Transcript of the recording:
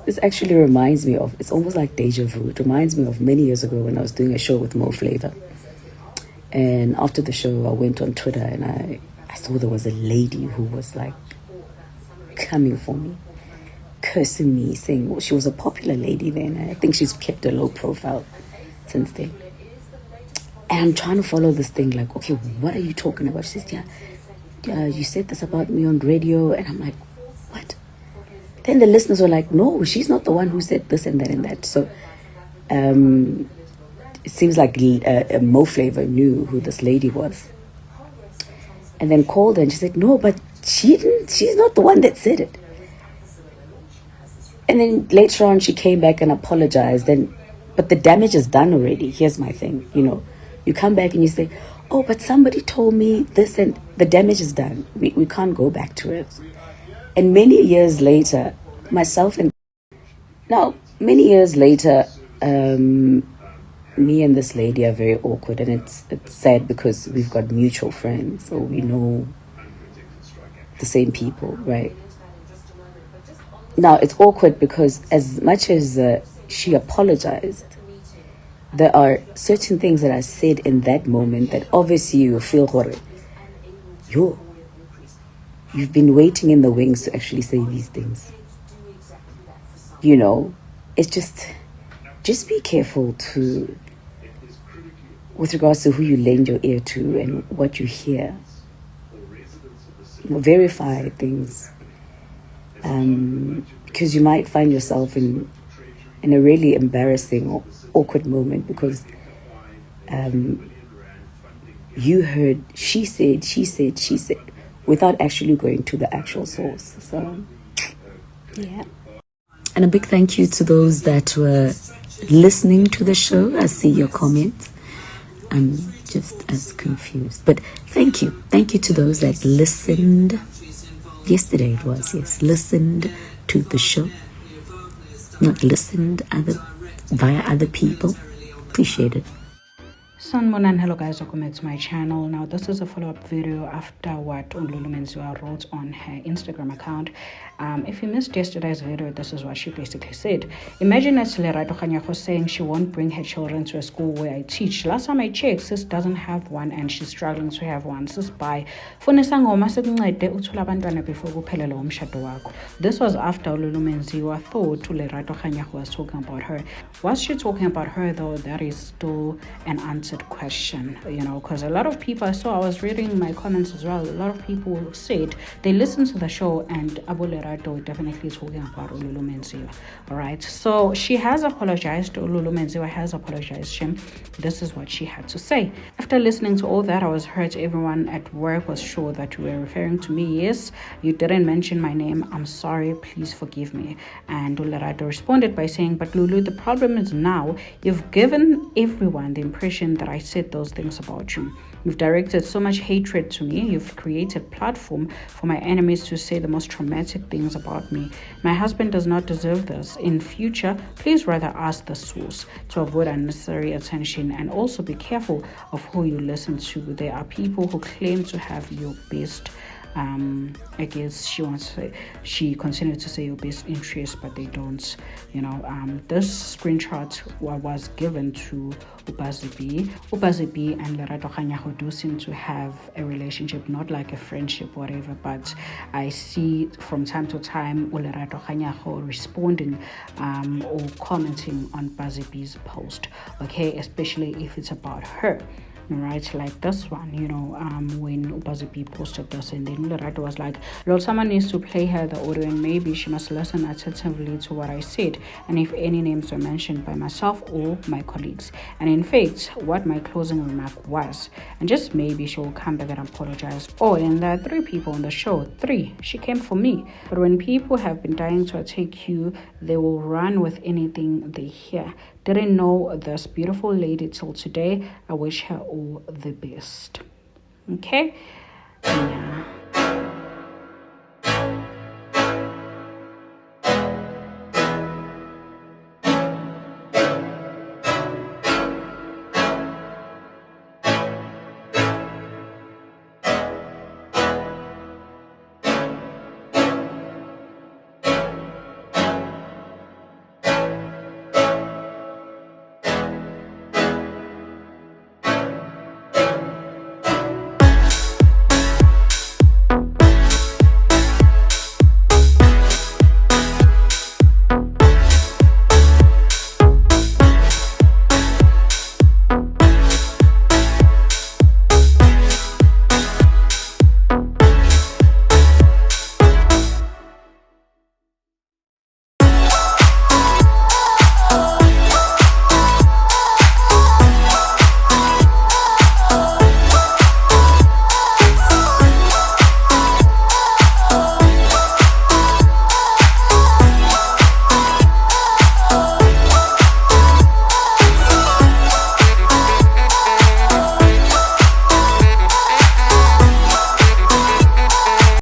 This actually reminds me of, it's almost like deja vu. It reminds me of many years ago when I was doing a show with Mo Flavor. And after the show, I went on Twitter and I saw there was a lady who was like coming for me, cursing me, saying, well, she was a popular lady then. I think she's kept a low profile since then. And I'm trying to follow this thing like, okay, what are you talking about? She says, yeah, you said this about me on radio. And I'm like, what? Then the listeners were like, no, she's not the one who said this and that and that. So it seems like Mo Flavor knew who this lady was. And then called her and she said, no, but she's not the one that said it. And then later on she came back and apologized. But the damage is done already. Here's my thing, you come back and you say, oh, but somebody told me this, and the damage is done. We can't go back to it. And many years later, me and this lady are very awkward, and it's sad because we've got mutual friends, so we know the same people, right? Now, it's awkward because as much as she apologized, there are certain things that I said in that moment that obviously you feel horrible. You've been waiting in the wings to actually say these things. It's just be careful with regards to who you lend your ear to and what you hear. Verify things. Because you might find yourself in a really embarrassing or awkward moment because you heard she said without actually going to the actual source. So yeah. And a big thank you to those that were listening to the show. I see your comments. I'm just as confused, but thank you to those that listened yesterday. It was, yes, listened to the show, not listened via other people. Appreciate it. Sanbonani and hello guys, welcome back to my channel. Now this is a follow-up video after what Lulu Menziwa wrote on her Instagram account. If you missed yesterday's video, this is what she basically said. Imagine it's Lerato Kganyago saying she won't bring her children to a school where I teach. Last time I checked, sis doesn't have one and she's struggling to have one. Sis by this was after Lulu Menziwa thought Lerato Kganyago was talking about her. Was she talking about her though? That is still an unanswered question, because a lot of people, I was reading my comments as well, a lot of people said they listened to the show and Abu Lerato definitely talking about Lulu Menziwa. All right, so she has apologized. Lulu Menziwa has apologized to him. This is what she had to say. After listening to all that, I was hurt. Everyone at work was sure that you were referring to me. Yes, you didn't mention my name. I'm sorry, please forgive me. And Lerato responded by saying, but Lulu, the problem is now you've given everyone the impression that I said those things about you. You've directed so much hatred to me. You've created a platform for my enemies to say the most traumatic things about me. My husband does not deserve this. In future, please rather ask the source to avoid unnecessary attention, and also be careful of who you listen to. There are people who claim to have your best I guess she continued to say your best interest, but they don't. This screenshot was given to Upazibi and Lerato Kganyago do seem to have a relationship, not like a friendship, whatever, but I see from time to time Lerato Kganyago responding or commenting on Upazibi's post, okay, especially if it's about her. Right, like this one, when Upazibi posted this, and then Lerato was like, Lord, someone needs to play her the audio and maybe she must listen attentively to what I said, and if any names were mentioned by myself or my colleagues, and in fact what my closing remark was, and just maybe she will come back and apologize. Oh, and there are 3 people on the show. 3, she came for me. But when people have been dying to attack you, they will run with anything they hear. Didn't know this beautiful lady till today. I wish her all the best. Okay? Yeah.